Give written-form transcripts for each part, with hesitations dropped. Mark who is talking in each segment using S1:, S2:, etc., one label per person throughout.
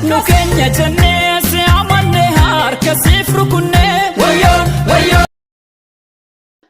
S1: Nukenya jenne se amanne harka sifru kunne wayo wayo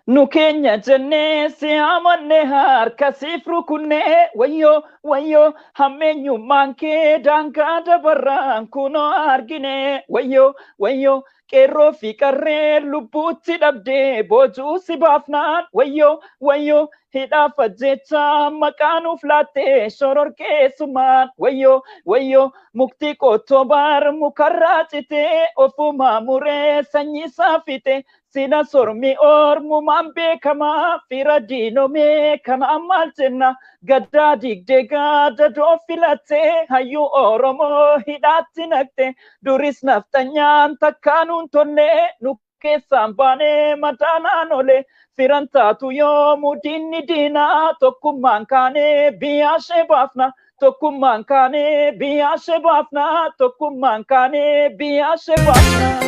S1: Nukenya jenne se amanne harka sifru kunne wayo wayo hamenyu manke danka dabarran kuno argine wayo wayo Kero fi karre lubuti dabde boju si bafnan wayo wayo hida fajecha makanu flate shoror ke suman wayo wayo mukti ko tobar mukarrachite ofuma mure sanyi safite sina sormi or mumambe kama firadino me kama amalchenna gadda digde gada do filate hayu oromo hidati nakte duris naftanyan takkanun tonne nukke sambane matana nole firantatu yo mudinni dina tokkumman kane biyashe bafna tokkumman kane biyashe bafna tokkumman kane biyashe bafna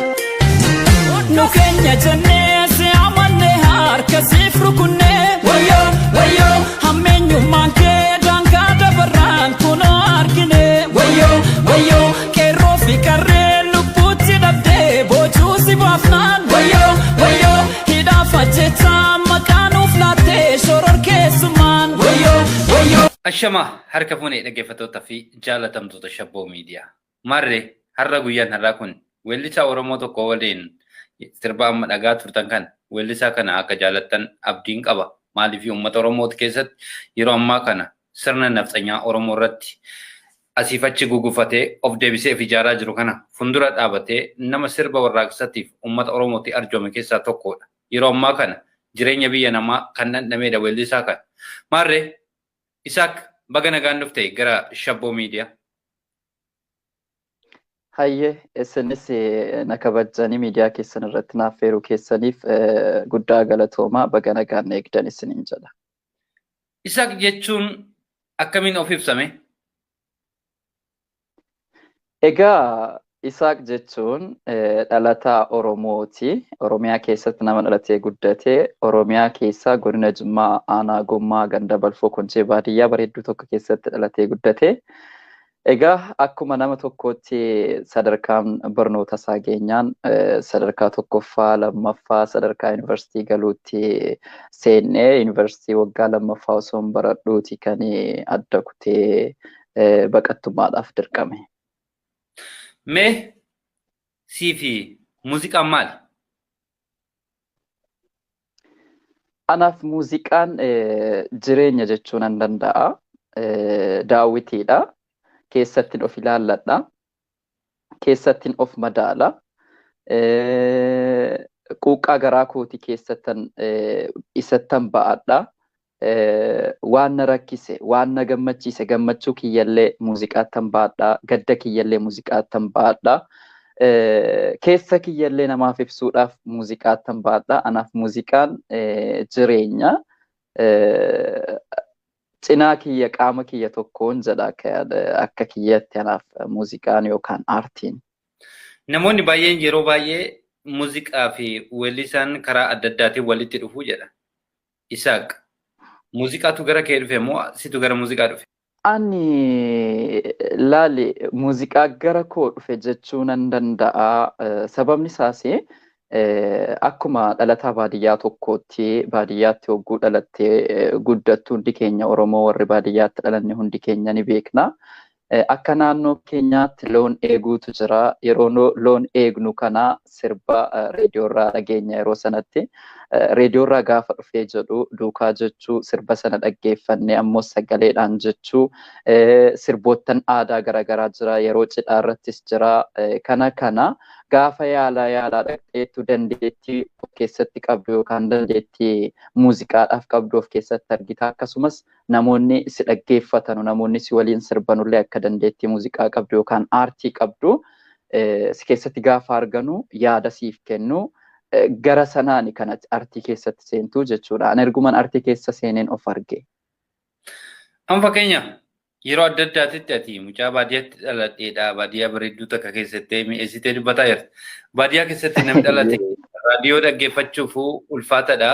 S1: Nukenya jenne se amanne harka sifru kunne wayo wayo hamenyu manke danka dabarran kuno argine wayo wayo kero fi karre luputi dabde boju si bafnan wayo wayo hida fajecha makanu flate shoror kesuman wayo wayo
S2: Ashama harka fuune dhaggeeffattoota fi jaalatamtoota Shabboo Miidiyaa. Marre har'a guyyaan har'aa kun weellisaa Oromoo tokko waliin sirba amma dhagaa turtan kan weellisaa kana akka jaalattan abdiin qaba. Maaliif uummata Oromooti keessatti yeroo ammaa kana sirna nafxanyaa Oromoo irratti asiifachi gugufatee of deebisee ijaaraa jiru kana fundura dhaabatee nama sirba warraaqsatiif uummata Oromooti arjoome keessaa tokkodha. Yeroo ammaa kana jireenya biyya namaa kan dhandhameedha weellisaa kana. Marre Isaaq baga nagaan dhufte gara Shabboo Miidiyaa.
S3: Hayye isinis na kabajanii miidiyaa keessan irratti naaf feeruu keessaniif guddaa galatoomaa baga nagaan eegdan isiniin jedha.
S2: Isaaq jechuun akkamiin of ibsame?
S3: Egaa Isaaq jechuun dhalataa Oromooti. Oromiyaa keessatti nama dhalatee guddate. Oromiyaa keessaa godina Jimmaa aanaa Gommaa ganda balfoo Koncee baadiyyaa bareedduu tokko keessatti dhalatee guddate. Egaa akkuma nama tokkootti sadarkaan barnoota isaa geenyaan sadarkaa tokkoffaa lammaffaa sadarkaa yuunivarsiitii galuutti seennee yuunivarsiitii waggaa lammaffaa osoo baradhuuti kan adda kutee baqattummaadhaaf dirqame.
S2: Mee siifi muuziqaan maali?
S3: Anaaf muuziqaan jireenya jechuun an danda'a. Daawwitiidha. Keessattiin of ilaalladha. Keessattiin of madaala. Quuqqaa garaa kooti keessattan isattan ba'adha. Waan na rakkise, waan na gammachiise gammachuu kiyyallee muuziqaattan ba'adha. Gadda kiyyallee muuziqaattan ba'adha. Keessa kiyyallee namaaf ibsuudhaaf muuziqaattan ba'adha. Anaaf muuziqaan jireenya. Cinaa kiyya qaama kiyya tokkoon jedha akka kiyyatti anaaf muuziqaan yookaan aartiin.
S2: Namoonni baay'een yeroo baay'ee muuziqaa fi weellisaan karaa adda addaatiin walitti dhufuu jedha. Isaaq muuziqaatu gara kee dhufe moo situ gara muuziqaa dhufe?
S3: Ani laali muuziqaa gara koo dhufe jechuu nan danda'a. Sababni isaas akkuma dhalataa baadiyyaa tokkootti baadiyyaatti hogguu dhalattee guddattu hundi keenya Oromoo warri baadiyyaatti dhalanne hundi keenya ni beekna. Akka naannoo keenyaatti loon eeguutu jira. Yeroo loon eegnu kana sirba reediyoorraa dhageenya yeroo sanatti. Reediyoorraa gaafa dhufee jedhu duukaa jechuu sirba sana dhaggeeffannee ammoo sagaleedhaan jechuu sirboottan aadaa garaagaraa jira. Yeroo cidhaa irrattis jira. Kana gaafa yaalaa dhaqxeettu dandeettii of keessatti qabdu yookaan dandeettii muuziqaadhaaf qabdu of keessatti argita. Akkasumas namoonni si dhaggeeffatan namoonni si waliin sirbanullee akka dandeettii muuziqaa qabdu yookaan aartii qabdu si keessatti gaafa arganu yaada siif kennu gara sanaani kanatti aartii keessatti seentuu jechuudha. Ani erguman aartii keessa seeneen of arge.
S2: An fakkeenya yeroo adda addaatitti ati mucaa baadiyyaatti dhaladheedha. Baadiyyaa bareedduu takka keessatti mi'eessitee dubbataa jirti. Baadiyyaa keessatti namni dhalate raadiyoo dhaggeeffachuuf ulfaatadha.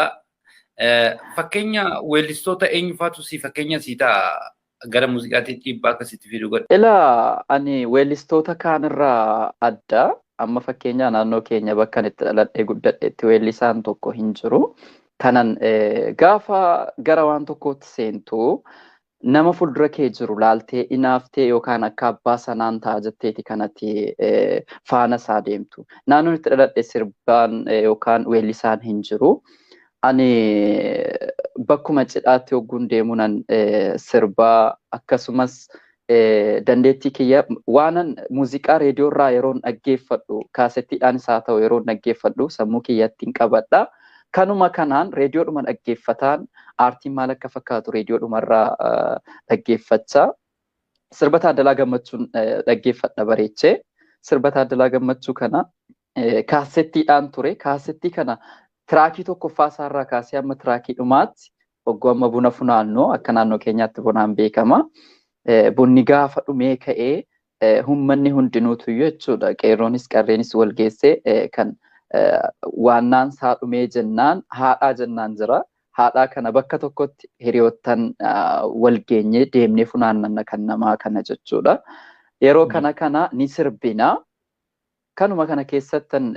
S2: Fakkeenya weellistoota eenyufaatu si fakkeenya si ta'a gara muuziqaatti dhiibbaa akkasitti fiduu godha.
S3: Ilaa ani weellistoota kaanirraa adda amma fakkeenyaa naannoo keenya bakka itti dhaladhee guddadheetti weellisaan tokko hin jiru. Kanan gaafa gara waan tokkootti seentu nama fuuldura kee jiru laaltee inaaftee yookaan akka abbaa sanaan ta'a jetteeti kanatti faana isaa deemtu. Naannoon itti dhaladhe sirbaan yookaan weellisaan hin jiru. Ani bakkuma cidhaatti hogguun deemuunan sirbaa akkasumas dandeettii kiyya waanan muuziqaa reediyoorraa yeroon dhaggeeffadhu kaasettiidhaan isaa ta'u yeroon dhaggeeffadhu sammuu kiyyattiin qabadha. Kanuma kanaan reediyoodhuma dhaggeeffataan aartiin maal akka fakkaatu reediyoodhumarraa dhaggeeffachaa sirba Taaddalaa Gammachuun dhaggeeffadha bareechee sirba Taaddalaa Gammachuu kana kaasettiidhaan ture kaasettii kana tiraakii tokkoffaa isaarraa kaasee amma tiraakii dhumaatti hogguu amma buna funaannoo akka naannoo keenyaatti bunaan beekama. Bunni gaafa dhumee ka'ee hummanni hundinuutu jechuudha. Qeerroonis qarreenis wal geessee kan waannaan isaa dhumee jennaan haadhaa jennaan jira. Haadhaa kana bakka tokkotti hiriyoottan wal geenyee deemnee funaannanna kan namaa kana jechuudha. Yeroo kana ni sirbina. Kanuma kana keessattan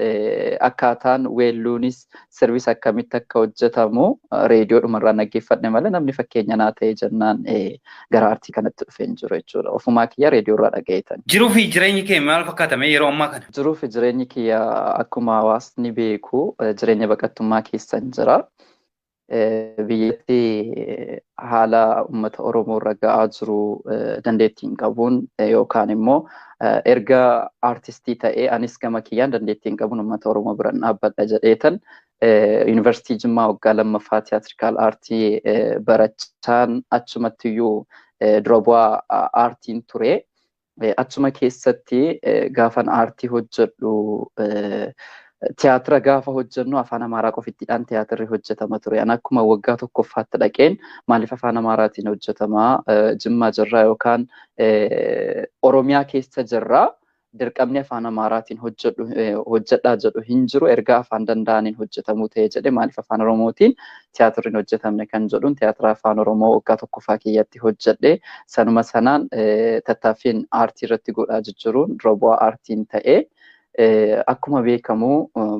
S3: akkaataan weelluunis sirbis akkamitti akka hojjetamu reediyoodhumarraa dhaggeeffadhe malee namni fakkeenya naa ta'e jennaan gara aartii kanatti dhufee hin jiru jechuudha. Ofumaa kiyya reediyoorraa dhagayetan.
S2: Jiruu fi jireenyi kee maal fakkaatame yeroo ammaa kana?
S3: Jiruu fi jireenyi kiyya akkuma hawaasni beeku jireenya baqattummaa keessan jira. Biyyatti haala uummata Oromoo irra ga'aa jiru dandeettiin qabuun yookaan immoo erga aartistii ta'ee anis gama kiyyaan dandeettiin qabuun uummata Oromoo biraan dhaabbadha jedheetan yuunivarsiitii Jimmaa waggaa lammaffaa tiyaatirikaal aartii barachaan achumattiyyuu dura bu'aa aartiin ture. Achuma keessatti gaafan aartii hojjedhu tiyaatira gaafa hojjennu afaan Amaaraa qofittiidhaan tiyaatirri hojjetama ture. Ani akkuma waggaa tokkoffaatti dhaqeen maaliif afaan Amaaraatiin hojjetamaa Jimmaa jirraa yookaan Oromiyaa keessa jirraa dirqamni afaan Amaaraatiin hojjedhaa jedhu hin jiru. Erga afaan danda'aniin hojjetamuu ta'e jedhe maaliif afaan Oromootiin tiyaatirri hin hojjetamne kan jedhuun tiyaatira afaan Oromoo waggaa tokkoffaa kiyyatti hojjedhe sanuma sanaan tattaaffiin aartii irratti godhaa jijjiiruun dura bu'aa aartiin ta'ee. Akkuma beekamu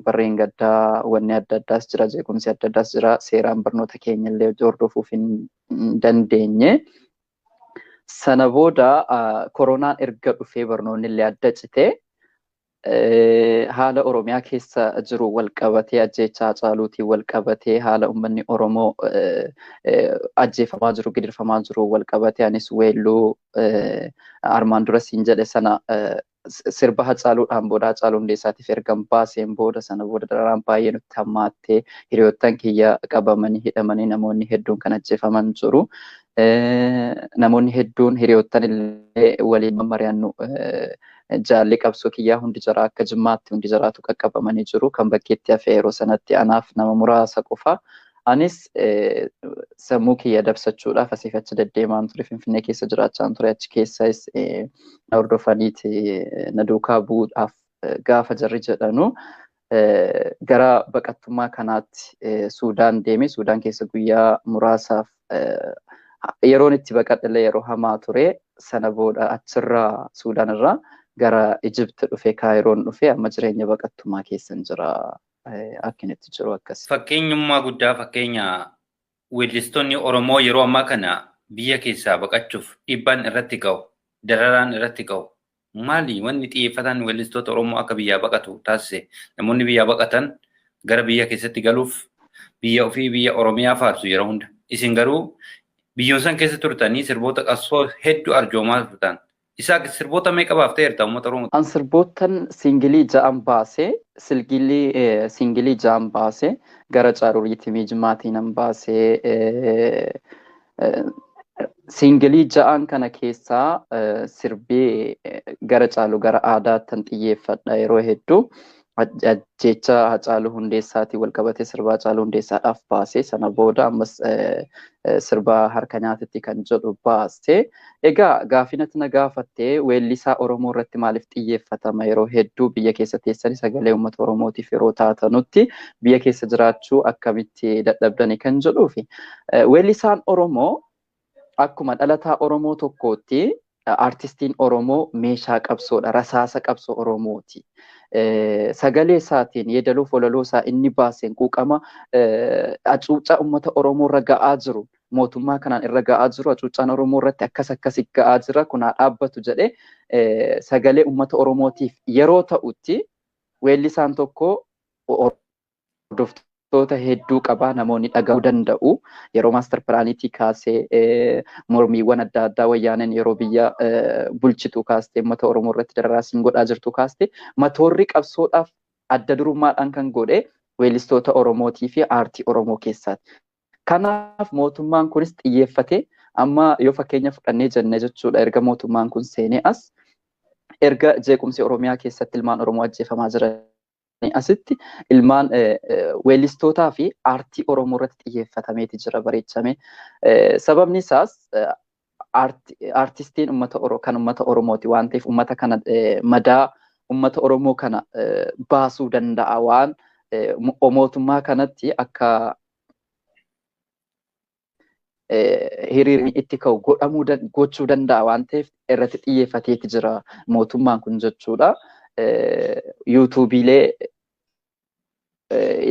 S3: barreen gaddaa wanni adda addaas jira jeequmsi adda addaas jira seeraan barnoota keenya illee hordofuuf hin dandeenye. Sana booda koronaan erga dhufee barnoonni illee adda citee haala Oromiyaa keessa jiru wal qabatee ajjeechaa Hacaaluutiin wal qabatee haala uummanni Oromoo ajjeefamaa jiru gidirfamaa jiru wal qabatee anis weelluu armaan dura siin jedhe sana sirba Hacaaluudhaan booda Hacaaluu Hundeessaatiif ergan baaseen booda sana booda dararaan baay'ee nutti hammaattee hiriyoottan kiyya qabamanii hidhamanii namoonni hedduun kan ajjeefaman jiru. Namoonni hedduun hiriyoottan illee waliin mari'annu jaalli qabsoo kiyyaa hundi jira akka Jimmaatti hundi jiraatu qaqqabamanii jiru kan bakkeetti hafee yeroo sanatti anaaf nama muraasa qofa. Anis sammuu kiyya dabsachuudhaaf asiif achi deddeemaan ture Finfinnee keessa jiraachaan ture achi keessas na hordofaniiti na duukaa bu'uudhaaf gaafa jarri jedhanu gara baqattummaa kanaatti Suudaan deeme. Suudaan keessa guyyaa muraasaaf yeroon itti baqadhe yeroo hamaa ture. Sana booda achirraa Suudaan irraa gara Ijipti dhufe Kaayiroon dhufe amma jireenya baqattummaa keessan jira. Akkinitti jiru akkas.
S2: Fakkeenyummaa guddaa fakkeenya weellistoonni Oromoo yeroo ammaa kana biyya keessaa baqachuuf dhiibbaan irratti ga'u, dararaan irratti ga'u. Maali wanni xiyyeeffatan weellistoota Oromoo akka biyyaa baqatu taasise? Namoonni biyyaa baqatan gara biyya keessatti galuuf biyya ofii biyya Oromiyaa faarsu yeroo hunda. Isin garuu biyyoon san keessa turtanii sirboota qabsoo hedduu arjoomaa turtan. Isaaq sirboota meeqa baaftee jirta uummata Oromoo?
S3: An sirbootan singilii ja'an baasee singilii ja'an baasee gara Caaruuriitti Miijimaatiin an baasee singilii ja'an kana keessaa sirbii gara Caaluu gara aadaattan xiyyeeffadha yeroo hedduu ajjeecha Hacaaluu Hundeessaatiin wal qabatee sirbaa Hacaaluu Hundeessaadhaaf baasee sana booda ammas sirbaa harka nyaatitti kan jedhu baasee. Egaa gaafinatti na gaafattee weellisaa Oromoo irratti maaliif xiyyeeffatama yeroo hedduu biyya keessa teessanii sagalee uummata Oromootiif yeroo taatanutti biyya keessa jiraachuu akkamitti dadhabdani kan jedhuufi weellisaan Oromoo akkuma dhalataa Oromoo tokkootti artistiin Oromoo meeshaa qabsoodha, rasaasa qabsoo Oromooti. Sagalee isaatiin yeedaloo folaloo isaa inni baaseen quuqama hacuuccaa uummata Oromoo irra ga'aa jiru. Mootummaa kanaan irra ga'aa jiru hacuuccaan Oromoo irratti akkasi ga'aa jira kun haa dhaabbatu jedhee sagalee uummata Oromootiif yeroo ta'utti weellisaan tokko hordoftoota hedduu qabaa namoonni dhaga'uu danda'u. Yeroo maaster pilaaniitii kaasee mormiiwwan adda addaa wayyaaneen yeroo biyya bulchitu kaastee uummata Oromoo irratti dararaa godhaa jirtu kaastee matoorri qabsoodhaaf adda durummaadhaan kan godhe weellistoota Oromootii fi aartii Oromoo keessaati. Kanaaf mootummaan kunis xiyyeeffatee amma yoo fakkeenya fudhannee jenne jechuudha erga mootummaan kun seenee as erga jeequmsi Oromiyaa keessatti ilmaan Oromoo ajjeefamaa jiran asitti ilmaan weellistootaa fi aartii Oromoo irratti xiyyeeffatameeti jira bareechamee. Sababni isaas aartistiin kan uummata Oromooti waan ta'eef uummata kana madaa uummata Oromoo kana baasuu danda'a waan mootummaa kanatti akka hiriirri itti ka'u gochuu danda'a waan ta'eef irratti xiyyeeffateeti jira mootummaan kun jechuudha. yuutuubiilee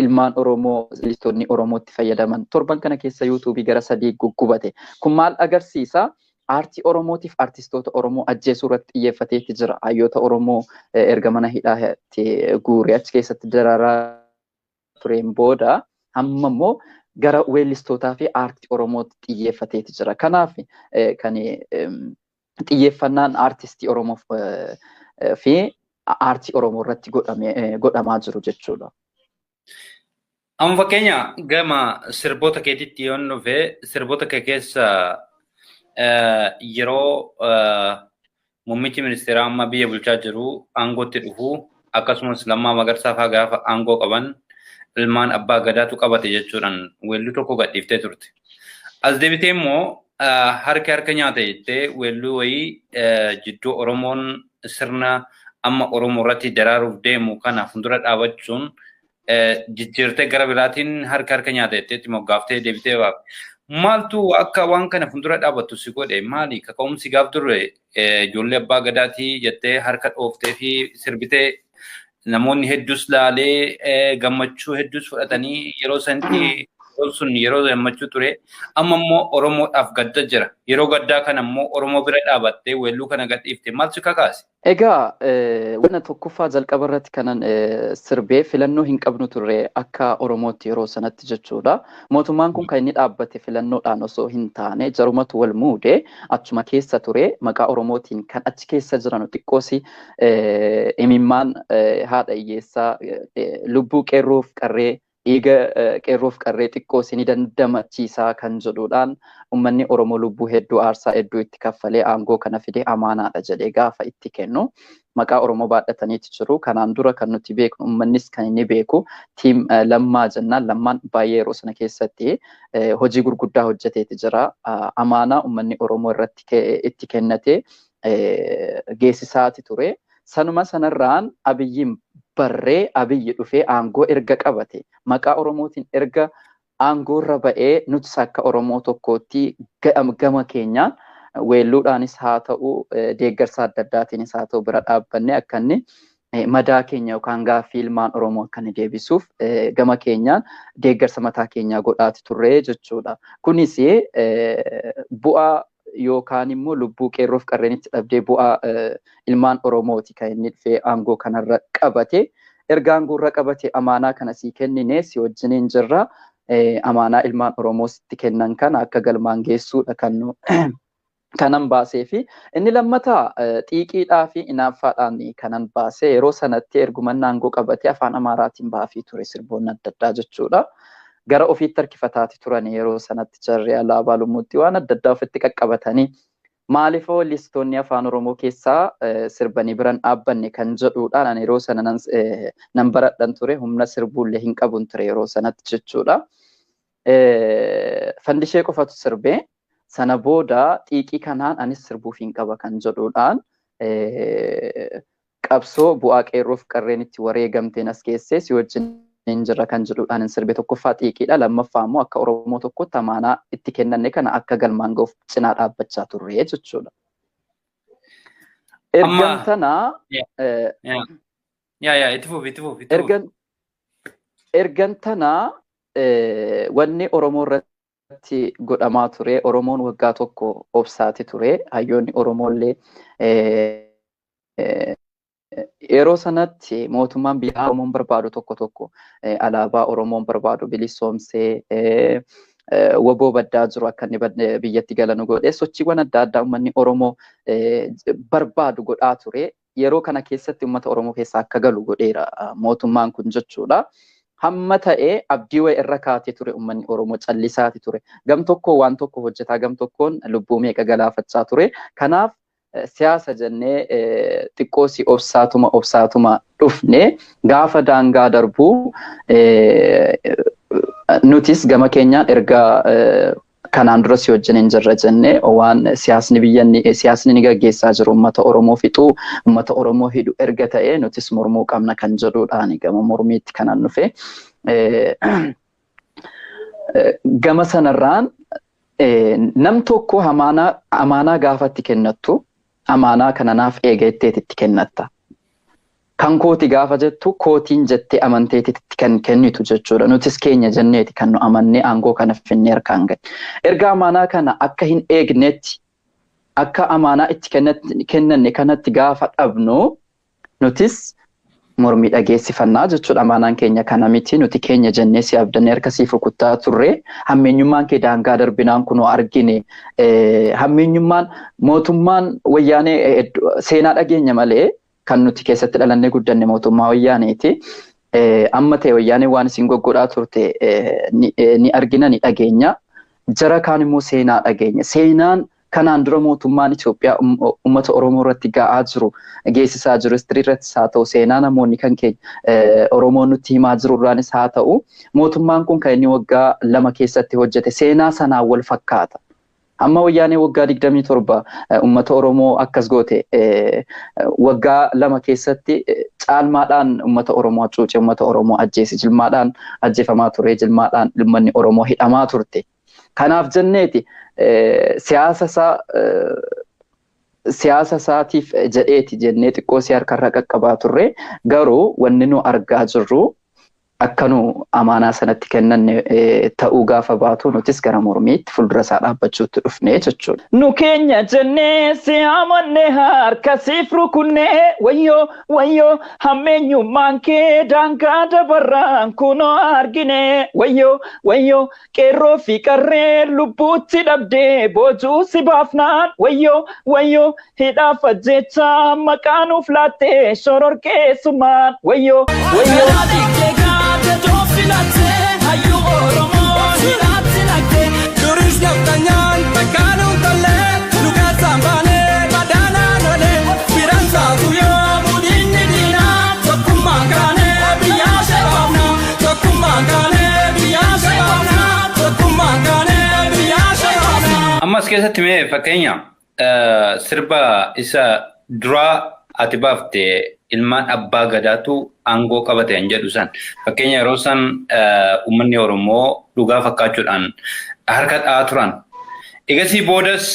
S3: ilmaan Oromoo listoonni Oromootti fayyadaman torban kana keessa yuutuubii gara 3 guggubate. Kun maal agarsiisa? Aartii Oromootiif artistoota Oromoo ajjeesuu irratti xiyyeeffateeti jira. Hayyoota Oromoo erga mana hidhaatti guuree achi keessatti dararaa tureen booda amma immoo gara weellistootaa fi aartii Oromootti xiyyeeffateeti jira. Kanaaf kan xiyyeeffannaan aartistii Oromoof fi aartii Oromoo irratti godhamaa jiru jechuudha.
S2: Amma fakkeenya gama sirboota keetitti yoon dhufe sirboota kee keessa yeroo muummichi ministeeraa amma biyya bulchaa jiru aangootti dhufu akkasumas Lammaa Magarsaa fa'aa gaafa aangoo qaban ilmaan abbaa gadaatu qabate jechuudhaan weelluu tokko gadhiiftee turte. As deebitee immoo harka nyaate jettee weelluu wayii jidduu Oromoon sirna amma Oromoo irratti daraaruuf deemu kana fuuldura dhaabachuun jijjiirtee gara biraatiin harka nyaate jettee moggaaftee deebitee baafte. Maaltu akka waan kana fuuldura dhaabattu si godhe maali? Kaka'umsi gaaf durre ijoollee abbaa gadaatii jettee harka dhooftee fi sirbitee namoonni hedduus laalee gammachuu hedduus fudhatanii yeroo sanatti sun yeroo gammachuu ture. Amma immoo Oromoodhaaf gadda jira. Yeroo gaddaa kana immoo Oromoo bira dhaabattee weelluu kana gadhiifte maal si kakaase?
S3: Egaa wanna tokkoffaa jalqaba irratti kanan sirbee filannoo hin qabnu turre akka Oromootti yeroo sanatti jechuudha. Mootummaan kun kan inni dhaabbate filannoodhaan osoo hin taane jarumatu wal muude achuma keessa ture maqaa Oromootiin kan achi keessa jiran xiqqoosi imimmaan haadha hiyyeessaa lubbuu qeerroof qarree dhiiga qeerroof qarree xiqqoo ni dandamachiisaa kan jedhuudhaan uummanni Oromoo lubbuu hedduu aarsaa hedduu itti kaffalee aangoo kana fidee amaanaadha jedhee gaafa itti kennu maqaa Oromoo baadhataniiti jiru. Kanaan dura kan nuti beeknu uummannis kan inni beeku tiim Lammaa jennaan Lammaan baay'ee yeroo sana keessatti hojii gurguddaa hojjeteeti jira. Amaanaa uummanni Oromoo irratti itti kennatee geessisaati ture. Sanuma sanarraan Abiyyiin barree Abiyyi dhufee aangoo erga qabate maqaa Oromootiin erga aangoo irra ba'ee nutis akka Oromoo tokkootti gama keenyaan weelluudhaanis haa ta'u deeggarsa adda addaatiinis haa ta'u bira dhaabbanne akka inni madaa keenya yookaan gaaffii ilmaan Oromoo akka inni deebisuuf gama keenyaan deeggarsa mataa keenyaa godhaati turre jechuudha. Kunis bu'aa yookaan immoo lubbuu qeerroof qarreenitti dhabdee bu'aa ilmaan Oromooti kan inni dhufee aangoo kanarra qabate. Erga aangoo irra qabate amaanaa kana sii kennine si wajjiniin jirra. Amaanaa ilmaan Oromoo sitti kennan kana akka galmaan geessuudha kanan baasee fi inni lammataa xiiqiidhaa fi inaaffaadhaan kanan baasee yeroo sanatti erguman aangoo qabate afaan Amaaraatiin baafii ture sirboonni adda addaa jechuudha. Gara ofiitti harkifataati turan yeroo sanatti jarri alaabaa lumuutti waan adda addaa ofitti qaqqabatanii maaliif weellistoonni afaan Oromoo keessaa sirbanii biran dhaabbanne kan jedhuudhaan yeroo sana nan baradhan ture humna sirbuullee hin qabun ture yeroo sanatti jechuudha. Fandishee qofatu sirbee sana booda xiiqii kanaan anis sirbuuf hin qaba kan jedhuudhaan qabsoo bu'aa qeerroof qarreen itti wareegamteen as keessee si wajjin injirra kan jedhuudhaan sirbe tokkoffaa xiiqiidha. Lammaffaa immoo akka Oromoo tokkotti amaanaa itti kennanne kana akka galmaan ga'uuf cinaa dhaabbachaa turre jechuudha. Ergan tanaa ergan tanaa wanni Oromoo irratti godhamaa ture. Oromoon waggaa tokko obsaati ture. Hayyoonni Oromoollee yeroo sanatti mootummaan biyya Oromoon barbaadu tokko alaabaa Oromoon barbaadu bilisoomsee waboo baddaa jiru akka inni biyyatti galanu godhee sochiiwwan adda addaa uummanni Oromoo barbaadu godhaa ture. Yeroo kana keessatti uummata Oromoo keessa akka galu godheera mootummaan kun jechuudha. Hamma ta'ee abdii wayii irra kaatee ture uummanni Oromoo callisaati ture. Gam tokko waan tokko hojjetaa gam tokkoon lubbuu meeqa galaafachaa ture. Kanaaf siyaasa jennee xiqqoosi obsaatuma dhufne gaafa daangaa darbuu nutis gama keenyaan erga kanaan dura si wajjin hin jirre jennee waan siyaasni ni gaggeessaa jiru uummata Oromoo fixuu uummata Oromoo hidhu erga ta'ee nutis mormuu qabna kan jedhuudhaan gama mormiitti kanaan dhufe. Gama sanarraan nam tokko amaanaa gaafatti kennattu amaanaa kana naaf eegatteetitti kennatta. Kan kooti gaafa jettu kootiin jettee amanteetitti kan kennitu jechuudha. Nutis keenya jenneeti kan nu amannee aangoo kana finnee harkaan gahe. Erga amaanaa kana akka hin eegnetti akka amaanaa itti kennanne kanatti gaafa dhabnu nutis mormii dhageessifannaa jechuudha. Amaanaan keenya kana miti nuti keenya jennee si abdannee harkasiif rukuttaa turre. Hammeenyummaan kee daangaa darbinaan kunoo argine. Hammeenyummaan mootummaan wayyaanee seenaa dhageenya malee kan nuti keessatti dhalannee guddanne mootummaa wayyaaneeti. Amma ta'e wayyaanee waan isin goggodhaa turte ni argina ni dhageenya. Jara kaan immoo seenaa dhageenya. Seenaan kanaan dura mootummaan Itoophiyaa uummata Oromoo irratti ga'aa jiru geessisaa jiru istirii irrattis haa ta'u seenaa namoonni kan keenya Oromoo nutti himaa jiru irraanis haa ta'u mootummaan kun kan inni waggaa 2 keessatti hojjete seenaa sanaan wal fakkaata. Amma wayyaanee waggaa 27 uummata Oromoo akkas goote waggaa 2 keessatti caalmaadhaan uummata Oromoo hacuuce uummata Oromoo ajjeese jilmaadhaan ajjeefamaa ture jilmaadhaan uummanni Oromoo hidhamaa turte. Kanaaf jenneeti siyaasa isaatiif jedheeti jennee xiqqoo si harkarra qaqqabaa turre garuu wanni nu argaa jirru akka nu amaanaa sanatti kennanne ta'uu gaafa baatu nutis gara mormiitti fuuldura isaa dhaabbachuutti dhufnee jechuudha.
S1: Nu keenya jennee si amanne harkasiif rukunnee wayyoo hammeenyummaan kee daangaa dabarraan kunoo argine wayyoo qeerroo fi qarree lubbuutti dhabdee boojuu si baafnaan wayyoo hidhaaf ajjechaa maqaa nuuf laattee shororkeessumaan wayyoo.
S2: Ammas keessatti mee fakkeenya sirba isa duraa ati baaftee ilmaan abbaa gadaatu aangoo qabate kan jedhu san fakkeenya yeroo san uummanni Oromoo dhugaa fakkaachuudhaan harka dha'aa turan. Egasii boodas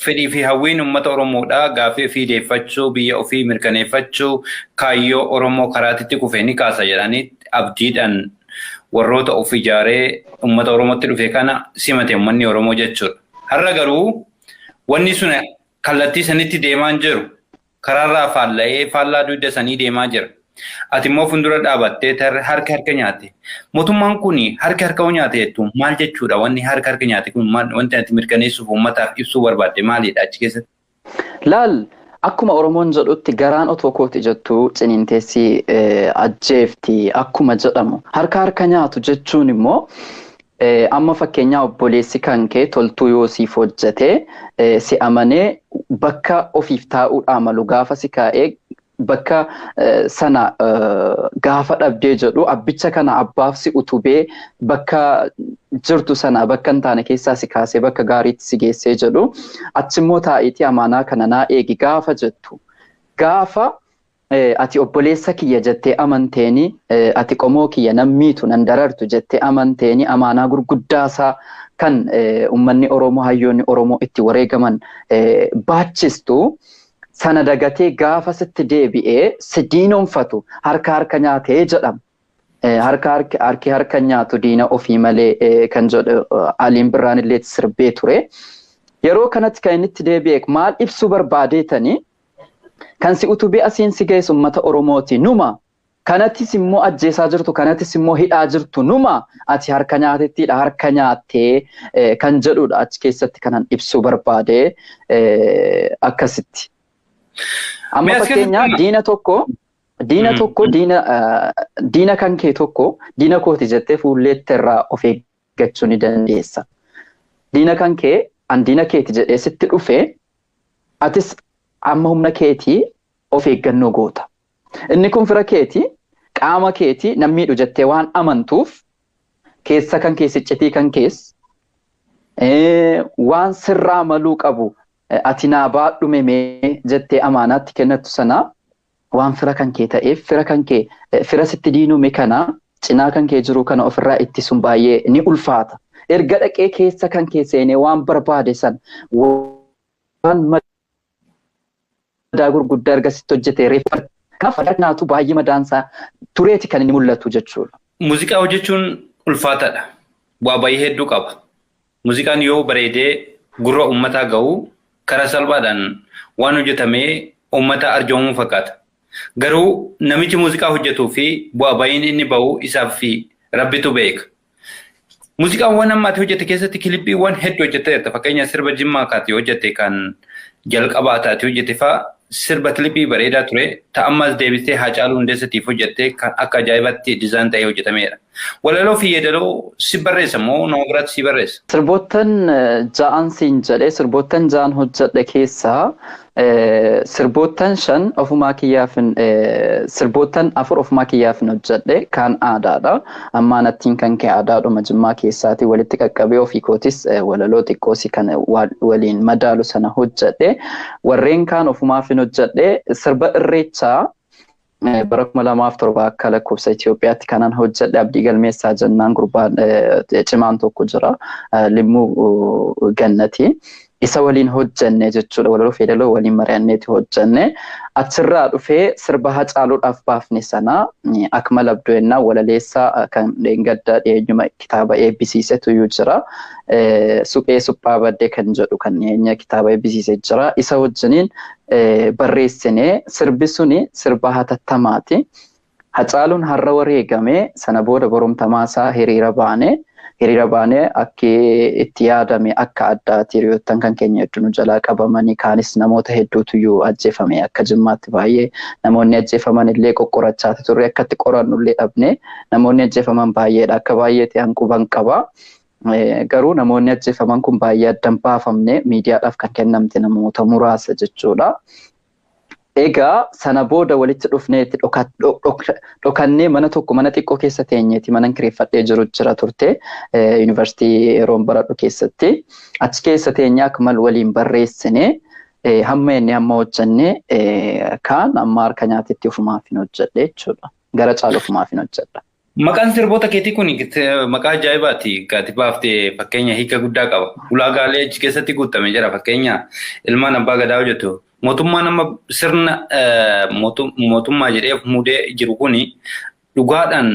S2: fedhii fi hawwiin uummata Oromoodhaa gaaffii ofii deeffachuu biyya ofii mirkaneeffachuu kaayyoo Oromoo karaatitti kufee ni kaasa jedhanii abdiidhaan warroota of ijaaree uummata Oromootti dhufe kana simate uummanni Oromoo jechuudha. Har'a garuu wanni sun kallattii sanitti deemaa jiru. Karaarraa faallaa dugda sanii deemaa jira. Ati immoo fuuldura dhaabattee harka nyaate. Mootummaan kun harka nyaate jettu maal jechuudha? Wanni harka nyaate kun wanti ati mirkaneessuuf uummataaf ibsuu barbaadde maalidha achi keessatti?
S3: Laal akkuma Oromoon jedhutti garaan otoo kooti jettu ciniinteessii ajjeefti akkuma jedhamu. Harka nyaatu jechuun immoo amma fakkeenyaa obboleessi kan kee toltuu yoo siif hojjete si amanee bakka ofiif taa'uudhaan malu gaafa si kaa'ee bakka sana gaafa dhabdee jedhu abbicha kana abbaaf si utubee bakka jirtu sana bakka hin taane keessaa si kaasee bakka gaariitti si geessee jedhu achimmoo taa'iitii amaanaa kana naa eegi gaafa jettu gaafa ati obboleessa kiyya jettee amanteeni ati qomoo kiyya nammiitu nan darartu jettee amanteeni amaanaa gurguddaasaa kan ummanni Oromoo hayyoonni Oromoo itti wareegaman baachistu sana dagatee gaafa sitti deebi'ee si diinoonfatu harka nyaatee jedhama. Harka nyaatu diina ofii malee kan jedhu Aliin Birraan illee sirbee ture. Yeroo kanatti kan inni itti deebi'ee maal ibsuu barbaadeetanii kan si utubee asiin si geessu uummata Oromooti numa. Kanattis immoo ajjeesaa jirtu, kanattis immoo hidhaa jirtu numa. Ati harka nyaatettiidha, harka nyaattee kan jedhudha achi keessatti kanan ibsuu barbaade akkasitti. Amma fakkeenyaa diina kan kee tokko diina kooti jettee fuulleetti irraa of eeggachuu ni dandeessa. Diina kan kee an diina keeti jedhee sitti dhufee atis amma humna keetii of eeggannoo goota. Inni kun fira keetii qaama keetii nammiidhu jettee waan amantuuf keessa kan keessa iccitii kan keessa waan sirraa maluu qabu ati naa baadhume mee jettee amaanaatti kennattu sanaa waan fira kan kee ta'eef fira kan kee fira sitti diinume kana cinaa kan kee jiru kana ofirraa ittisuun baay'ee ni ulfaata. Erga dhaqee keessa kan kee seenee waan barbaade san waan madaa gurguddaa erga sitti hojjetee reeffa kanaaf nyaatu baay'ee madaansaa tureeti kan inni mul'atu jechuudha.
S2: Muuziqaa hojjechuun ulfaataadha. Bu'aa baay'ee hedduu qaba. Muuziqaan yoo bareedee gurra uummataa ga'u karaa salphaadhaan waan hojjetamee uummata arjoomuu fakkaata. Garuu namichi muuziqaa hojjetuu fi bu'aa baay'een inni ba'u isaaf fi rabbitu beeka. Muuziqaawwan ammaatti hojjete keessatti kilippiiwwan hedduu hojjetteerta. Fakkeenya sirba Jimmaa kaati hojjette kan jalqabaa taate hojjete fa'aa sirba kilippii bareedaa ture. Ta'ammas deebistee Haacaaluu Hundeessatiif hojjette kan akka ajaa'ibatti dizaan ta'ee hojjetameera. Walaloo fi yeedaloo si barreessa moo nama biraatti si barreessa?
S3: Sirboottan ja'an siin jedhee sirboottan ja'an hojjedhe keessaa sirboottan shan ofumaa kiyyaafin sirboottan afur ofumaa kiyyaafin hojjedhe kan aadaadha. Ammaanattiin kan kee aadaadhuma Jimmaa keessaati walitti qaqqabee ofii kootis walaloo xiqqoosi kan waliin madaalu sana hojjedhe. Warreen kaan ofumaafin hojjedhe sirba Irreechaa bara 2007 akka lakkoofsa Itoophiyaatti kanan hojjedhe Abdii Galmeessaa jennaan gurbaan cimaan tokko jira Limmuu Gannati. Isa waliin hojjenne jechuudha walaloo fi yeedaloo waliin mari'anneeti hojjenne achirraa dhufee sirba Haacaaluudhaaf baafne sana Akmal Abdooyennaa walaleessaa kan gaddaa dhiyeenyuma kitaaba eebbisiisetu iyyuu jira. Suphee suphaa baddee kan jedhu kan dhiyeenya kitaaba eebbisiisee jira. Isa wajjiniin barreessinee sirbi suni sirba hatattamaati. Haacaaluun har'a wareegame sana booda boromtamaasaa hiriira baane akka itti yaadame akka addaati hiriyoottan kan keenya hedduu nu jalaa qabamanii kaanis namoota hedduutu iyyuu ajjeefame akka Jimmaatti baay'ee namoonni ajjeefaman illee qoqqorachaati turre akka itti qorannu illee dhabne namoonni ajjeefaman baay'eedha akka baay'eeti hanquban qaba. Garuu namoonni ajjeefaman kun baay'ee addan baafamne miidiyaadhaaf kan kennamte namoota muraasa jechuudha. Egaa sana booda walitti dhufneetti dhokannee mana tokko mana xiqqoo keessa teenyeeti mana kireeffadhee jiru jira turte yuunivarsiitii yeroon baradhu keessatti achi keessa teenyee Akmal waliin barreessine hamma inni hamma hojjenne kaan amma harka nyaatetti ofumaafin hojjedhe jechuudha. Gara caalu ofumaafin hojjedha.
S2: Maqaan sirboota keetii kun maqaa ajaa'ibaati. Gaati baaftee fakkeenya hiika guddaa qaba. Ulaagaalee achi keessatti guutamee jira. Fakkeenya ilmaan abbaa gadaa hojjetu. Mootummaa nama sirna mootummaa jedhee mudee jiru kuni dhugaadhaan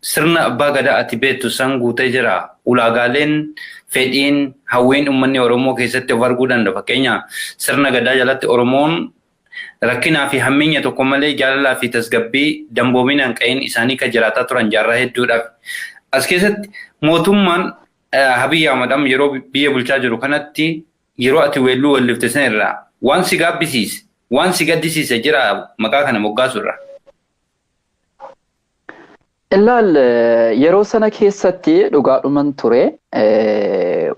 S2: sirna abbaa gadaa ati beektu san guutee jira. Ulaagaaleen fedhiin hawwiin uummanni Oromoo keessatti of arguu danda'a. Fakkeenya sirna gadaa jalatti Oromoon rakkinaa fi hammeenya tokko malee jaalalaa fi tasgabbii damboominaan qe'een isaanii kan jiraataa turan jaarraa hedduudhaaf. As keessatti mootummaan Abiy Ahmed yeroo biyya bulchaa jiru kanatti yeroo ati weelluu wallifte san irraa waan si gaabbisiise, waan si gaddisiise jira maqaa kana moggaasurra.
S3: Ilaal yeroo sana keessatti dhugaadhuman ture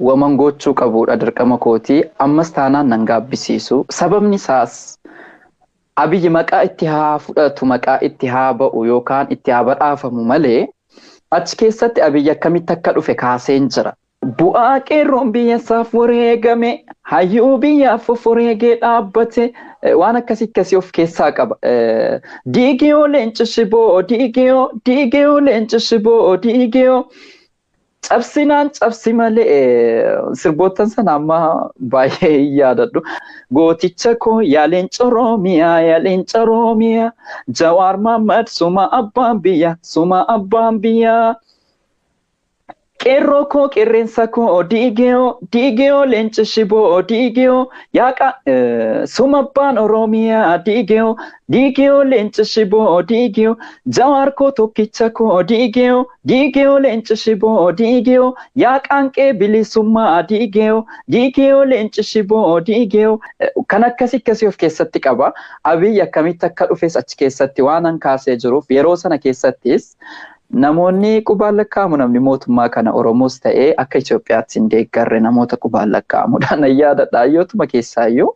S3: waman gochuu qabuudha dirqama kootii ammas taanaan nan gaabbisiisu. Sababni isaas Abiyyi maqaa itti haa fudhatu maqaa itti haa ba'u yookaan itti haa badhaafamu malee achi keessatti Abiyyi akkamitti akka dhufe kaaseen jira. bu'aa qeerroon biyyasaaf wareegame hayyuu biyyaaf of wareegee dhaabbate waan akkasii of keessaa qaba. Diigiyoo leenci shiboo diigiyoo leenci shiboo diigiyoo cabsinaan cabsi malee sirboottan sana amma baay'ee yaadadhu. Gooticha koo yaa leenca Oromiyaa Jawaar Mahammad suma abbaan biyyaa. Qeerroo koo qeerrensa koo diigiyoo leenci shiboo diigiyoo yaaqa suma abbaan Oromiyaa diigiyoo leenci shiboo diigiyoo Jawaar koo tokkicha koo diigiyoo leenci shiboo diigiyoo yaaqaan qee bilisummaa diigiyoo leenci shiboo diigiyoo kan akkasii of keessatti qaba. Abiyyi akkamitti akka dhufes achi keessatti waan an kaasee jiruuf yeroo sana keessattis namoonni qubaan lakkaa'amu namni mootummaa kana Oromoos ta'ee akka Itoophiyaatti hin deeggarre namoota qubaan lakkaa'amuudhaan yaadadha. Hayyootuma keessaayyuu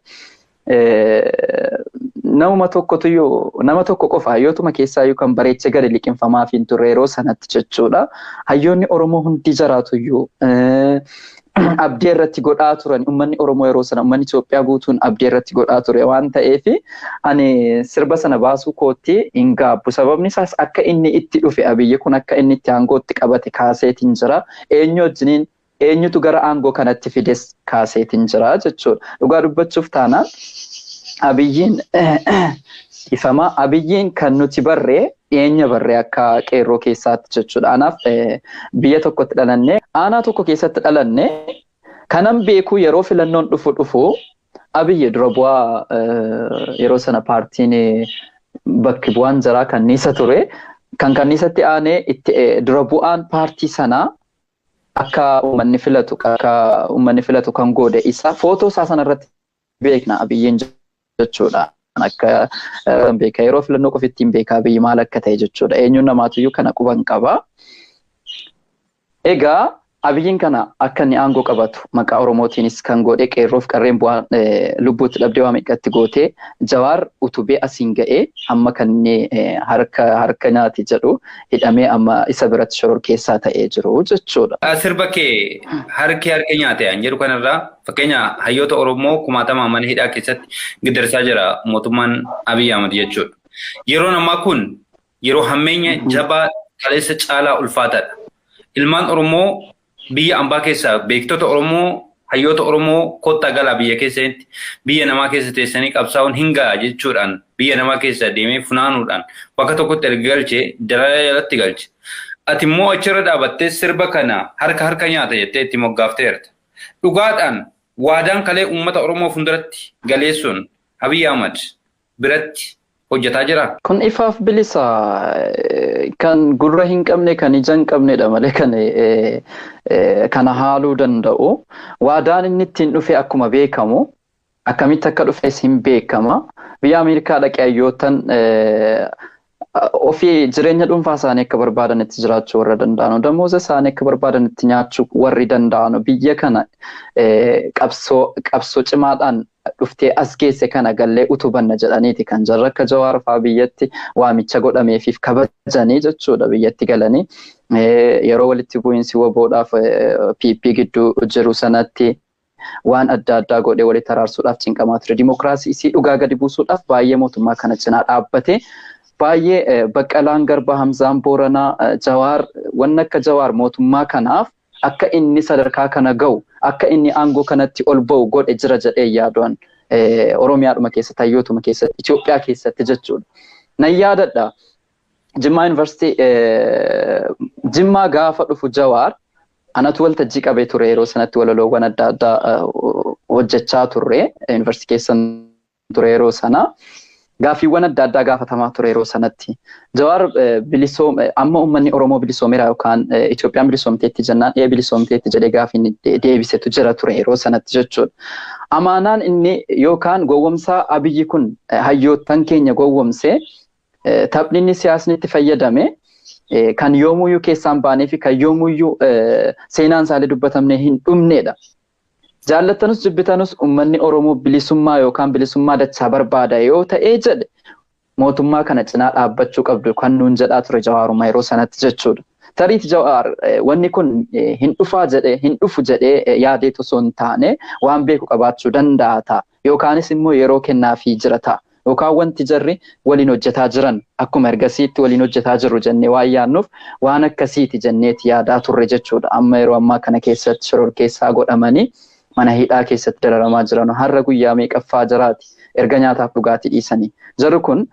S3: nama tokko qofa hayyootuma keessaayyuu kan bareechee gadi liqinfamaa fi hin turre yeroo sanatti jechuudha. Hayyoonni Oromoo hundi jiraatuyyuu abdii irratti godhaa turan uummanni Oromoo yeroo sana uummanni Itoophiyaa guutuun abdii irratti godhaa ture waan ta'eef ani sirba sana baasuu kootti hin gaabbu. Sababni isaas akka inni itti dhufe Abiyyi kun akka inni itti aangootti qabate kaaseetiin jira. Eenyutu gara aangoo kanatti fides kaaseetiin jira jechuudha. Dhugaa dubbachuuf taanaan Abiyyiin kan nuti barree dhiyeenya barree akka qeerroo keessaatti jechuudha. Anaaf biyya tokkotti dhalannee aanaa tokko keessatti dhalannee kanan beeku yeroo filannoon dhufu Abiyyi dura bu'aa yeroo sana paartiin bakki bu'aan jiraa kanniisa ture. Kan kanniisatti aanee itti dura bu'aan paartii sanaa akka uummanni filatu kan goode isa footoo isaa sanarratti beekna Abiyyiin jechuudha. Akka beeka yeroo filannoo qofa ittiin beeka Abiyyi maal akka ta'e jechuudha. Eenyuun namaatuyyuu kana quban qaba. Egaa Abiyyiin kana akka inni aangoo qabatu maqaa Oromootiinis kan godhe qeerroof qarreen bu'aan lubbuutti dhabdee waa meeqatti gootee Jawaar utubee asiin ga'ee amma kan harka nyaati jedhu hidhamee amma isa biratti shororkeessaa ta'ee jiru jechuudha.
S2: Sirba kee harki nyaate an jedhu kanarraa fakkeenya hayyoota Oromoo kumaatama mana hidhaa keessatti gidirsaa jira mootummaan Abiyyi Ahmad jechuudha. Yeroon ammaa kun yeroo hammeenya jabaa kaleessa caalaa ulfaataadha. Ilmaan Oromoo biyya ambaa keessaa beektota Oromoo hayyoota Oromoo kottaa galaa biyya keessatti biyya namaa keessa teessanii qabsaa'uun hin ga'a jechuudhaan biyya namaa keessa deemee funaanuudhaan bakka tokkotti erga galchee dararaa jalatti galche. Ati immoo achirra dhaabattee sirba kana harka nyaata jettee itti moggaafteerta. Dhugaadhaan waadaan kalee uummata Oromoo fuulduratti galeessuun Abiyyi Ahmad biratti hojjetaa jira.
S3: Kun ifaaf bilisa kan gurra hin qabne kan ija hin qabnedha malee kana haaluu danda'u. Waadaan inni ittiin dhufe akkuma beekamu akkamitti akka dhufes hin beekama. Biyya Ameerikaa dhaqee hayyootan ofii jireenya dhuunfaa isaanii akka barbaadanitti jiraachuu warra danda'anu damooza isaanii akka barbaadanitti nyaachuu warri danda'anu biyya kana qabsoo cimaadhaan dhuftee as geesse kana gallee utubanna jedhaniiti kan jarra akka Jawaar fa'aa biyyatti waamicha godhameefiif kabajanii jechuudha biyyatti galanii yeroo walitti bu'iinsi waboodhaaf PP gidduu jiru sanatti waan adda addaa godhee walitti araarsuudhaaf cinqamaa ture. Dimookiraasii dhugaa gadi buusuudhaaf baay'ee mootummaa kana cinaa dhaabbate. Baay'ee Baqqalaan Garbaa Hamzaan Booranaa Jawaar waan akka Jawaar mootummaa kanaaf akka inni sadarkaa kana ga'u akka inni aangoo kanatti ol ba'u godhe jira jedhee yaaduun Oromiyaadhuma keessatti hayyootuma keessatti Itoophiyaa keessatti jechuudha. Nan yaadadha Jimmaa Yuunivarsiitii Jimmaa gaafa dhufu Jawaar anatu waltajjii qabee ture yeroo sanatti walaloowwan adda addaa hojjechaa turre Yuunivarsiitii keessan ture yeroo sana. Gaaffiiwwan adda addaa gaafatamaa ture yeroo sanatti. Jawaar amma uummanni Oromoo bilisoomeera yookaan Itoophiyaan bilisoomteetti jennaan bilisoomteetti jedhee gaaffiin deebisetu jira ture yeroo sanatti jechuudha. Amaanaan inni yookaan gowwomsaa Abiyyi kun hayyoottan keenya gowwomsee taphni inni siyaasni itti fayyadame kan yoomuyyuu keessaan baanee fi kan yoomuyyuu seenaan isaallee dubbatamne hin dhumnedha. Jaallatanus jibbitanus uummanni Oromoo bilisummaa yookaan bilisummaa dachaa barbaada yoo ta'ee jedhe mootummaa kana cinaa dhaabbachuu qabdu kan nuun jedhaa ture Jawaarummaa yeroo sanatti jechuudha. Tariit Jawaar wanni kun hin dhufu jedhee yaadeetu osoo hin taane waan beeku qabaachuu danda'a ta'a. Yookaanis immoo yeroo kennaafii jira ta'a. Yookaan wanti jarri waliin hojjetaa jiran akkuma ergasiitti waliin hojjetaa jirru jennee waan yaadnuuf waan akkasiiti jenneeti yaadaa turre jechuudha. Amma yeroo ammaa kana keessatti shororkeessaa godhamanii mana hidhaa keessatti dararamaa jiran har'a guyyaa meeqaffaa jiraati erga nyaataaf dhugaatii dhiisanii. Jarri kun